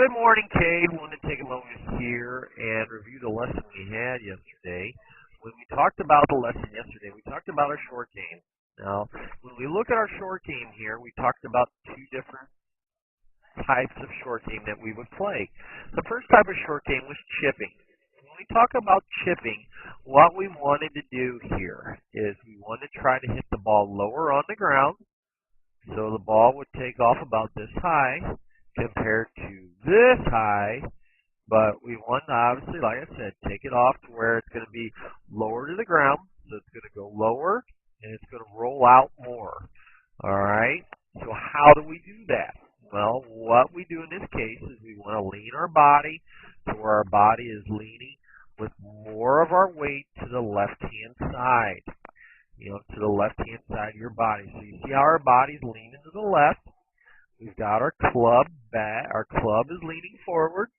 Good morning, Cade. Wanted to take a moment here and review the lesson we had yesterday. When we talked about the lesson yesterday, we talked about our short game. Now, when we look at our short game here, we talked about two different types of short game that we would play. The first type of short game was chipping. When we talk about chipping, what we wanted to do here is we wanted to try to hit the ball lower on the ground, so the ball would take off about this high compared to this high, but we want to obviously, like I said, take it off to where it's going to be lower to the ground, so it's going to go lower and it's going to roll out more. All right, so how do we do that? Well, what we do in this case is we want to lean our body to where our body is leaning with more of our weight to the left-hand side. To the left-hand side of your body. So you see how our body's leaning to the left. We've got our club back. Our club is leaning forward.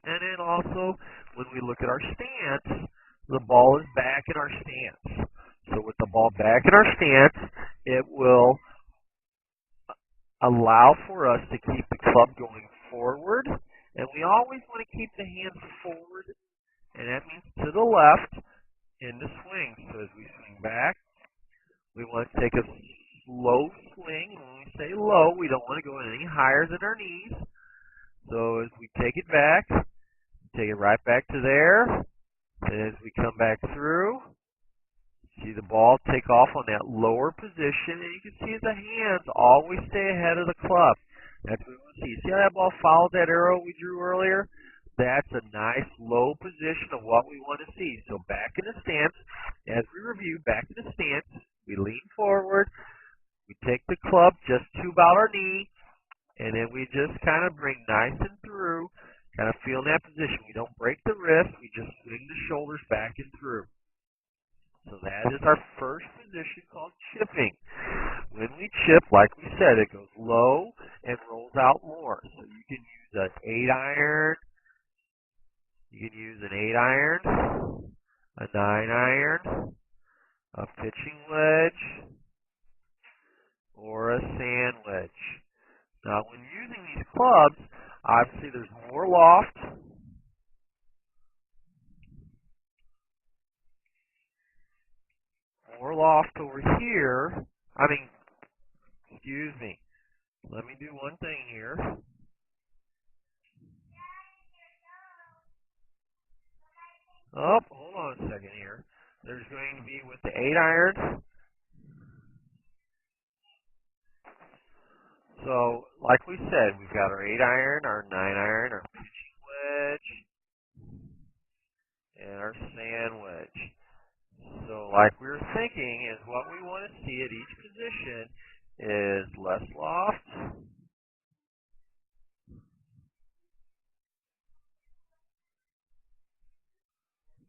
And then also, when we look at our stance, the ball is back in our stance. So with the ball back in our stance, it will allow for us to keep the club going forward. And we always want to keep the hands forward. And that means to the left in the swing. So as we swing back, we want to take a slow swing. And when we say low, we don't want to go any higher than our knees. So as we take it back, take it right back to there. And as we come back through, see the ball take off on that lower position. And you can see the hands always stay ahead of the club. That's what we want to see. See how that ball followed that arrow we drew earlier? That's a nice low position of what we want to see. So back in the stance, as we review, back in the stance, we lean forward, we take the club just to about our knee, and then we just kind of bring nice and through, kind of feel in that position. We don't break the wrist, we just swing the shoulders back and through. So that is our first position called chipping. When we chip, like we said, it goes low and rolls out more. So you can use an 8-iron, you can use an 8-iron, a 9-iron, a pitching wedge, or a sand wedge. Now, when using these clubs, obviously there's more loft. More loft over here. Excuse me. Let me do one thing here. Oh, hold on a second here. There's going to be with the 8-iron. So, like we said, we've got our 8-iron, our 9-iron, our pitching wedge, and our sand wedge. So, like we were thinking, is what we want to see at each position is less loft,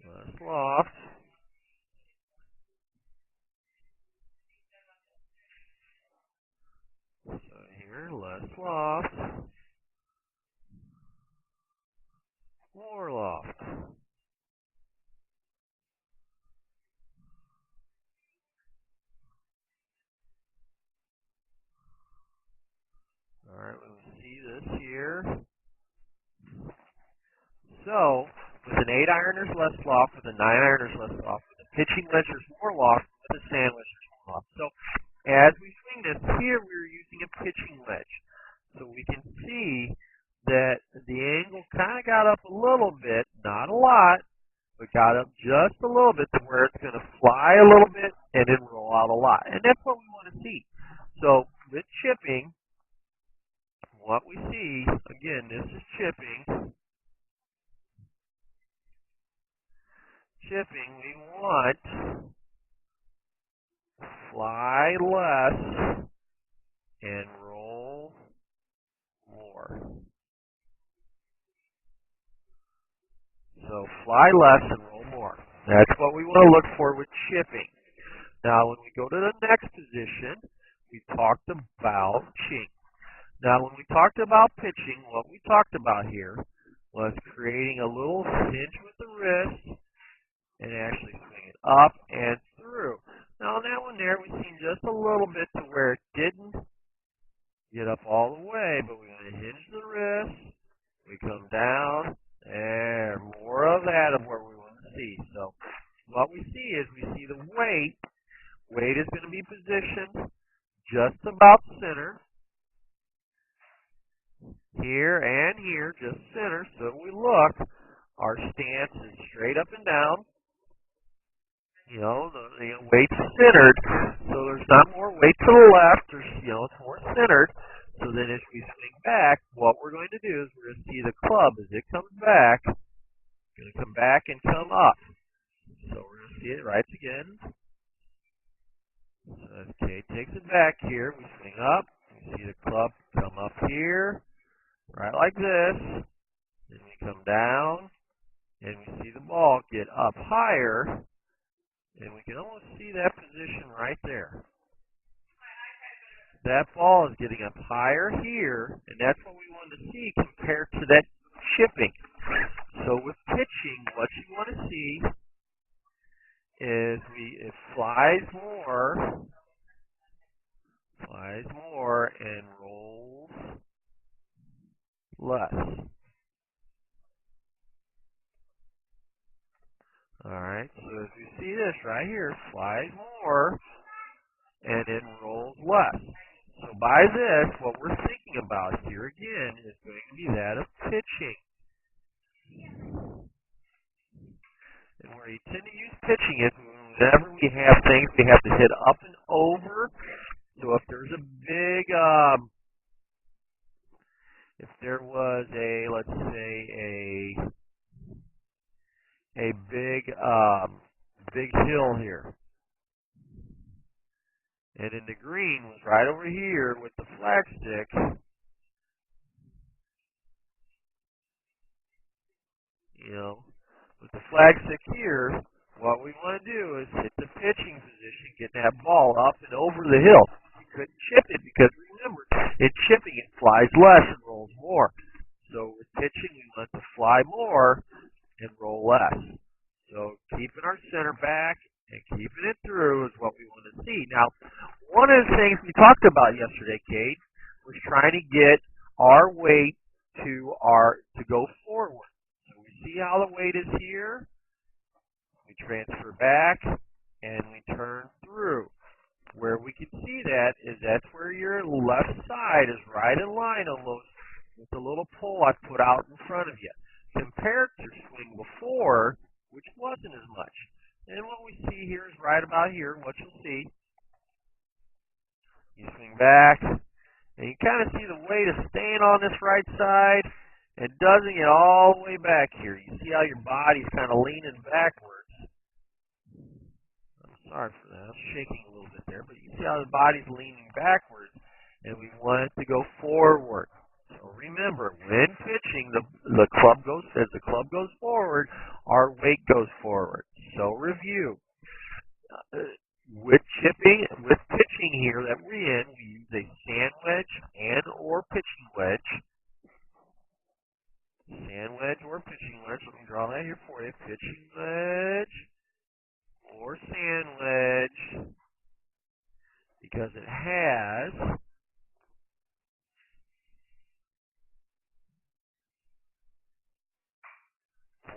less loft, so here, less loft, more loft. Alright, we see this here. So, with an 8-iron there's less loft, with a 9-iron there's less loft, with a pitching wedge there's more loft, with a sand wedge there's more loft. So, as we swing this, here we're using a pitching wedge. So we can see that the angle kind of got up a little bit, not a lot, but got up just a little bit to where it's going to fly a little bit and then roll out a lot. And that's what we want to see. So, with chipping, what we see, again, this is chipping. Chipping, we want fly less and roll more. So fly less and roll more. That's what we want to look for with chipping. Now, when we go to the next position, we talked about pitching. Now, when we talked about pitching, what we talked about here was creating a little hinge with the wrist and actually swing it up and through. Now, on that one there, we seen just a little bit to where it didn't get up all the way, but we want to hinge the wrist We come down, and more of that of where we want to see. So what we see is we see the weight. Weight is going to be positioned just about center. Here and here, just center. So we look, our stance is straight up and down. The weight's centered, so there's not more weight to the left. It's more centered. So then as we swing back, what we're going to do is we're going to see the club as it comes back. It's going to come back and come up. So we're going to see it right again. So as Kate takes it back here, we swing up. We see the club come up here, right like this. Then we come down, and we see the ball get up higher. And we can almost see that position right there. That ball is getting up higher here, and that's what we want to see compared to that chipping. So with pitching, what you want to see is it flies more and rolls less. Alright, so as we see this right here, flies more and then rolls less. So by this, what we're thinking about here again is going to be that of pitching. And where you tend to use pitching is whenever we have things we have to hit up and over. So if there's a big, if there was a, let's say a big hill here, and then the green was right over here with the flag stick, with the flag stick here, what we want to do is hit the pitching position, get that ball up and over the hill. You couldn't chip it because remember, in chipping it flies less and rolls more. So with pitching, we want to fly more and roll less. So keeping our center back and keeping it through is what we want to see. Now, one of the things we talked about yesterday, Kate, was trying to get our weight to go forward. So we see how the weight is here. We transfer back and we turn through. Where we can see that is that's where your left side is right in line almost with the little pole I put out in front of you, compared to swing before, which wasn't as much. And what we see here is right about here, what you'll see. You swing back, and you kind of see the weight is staying on this right side, and doesn't get all the way back here. You see how your body's kind of leaning backwards. I'm sorry for that. I was shaking a little bit there, but you see how the body's leaning backwards, and we want it to go forward. So remember, when pitching, the club goes, as the club goes forward, our weight goes forward. So review. With pitching here that we're in, we use a sand wedge and or pitching wedge. Sand wedge or pitching wedge. Let me draw that here for you. Pitching wedge or sand wedge, because it has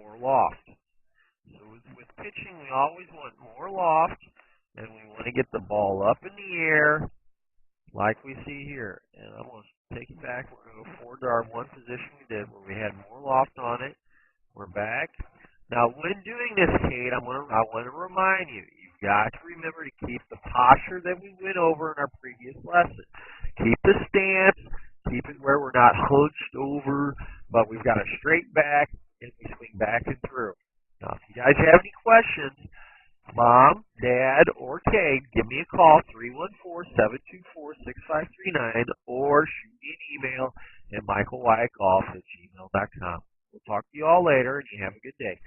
more loft. So with pitching, we always want more loft, and we want to get the ball up in the air like we see here. And I'm going to take it back. We're going to go forward to our one position we did where we had more loft on it. We're back. Now, when doing this, Kate, I want to remind you, you've got to remember to keep the posture that we went over in our previous lesson. Keep the stance. Keep it where we're not hunched over, but we've got a straight back, and we swing back and through. Now, if you guys have any questions, Mom, Dad, or Kate, give me a call, 314-724-6539, or shoot me an email at michaelwyattgolf@gmail.com. We'll talk to you all later, and you have a good day.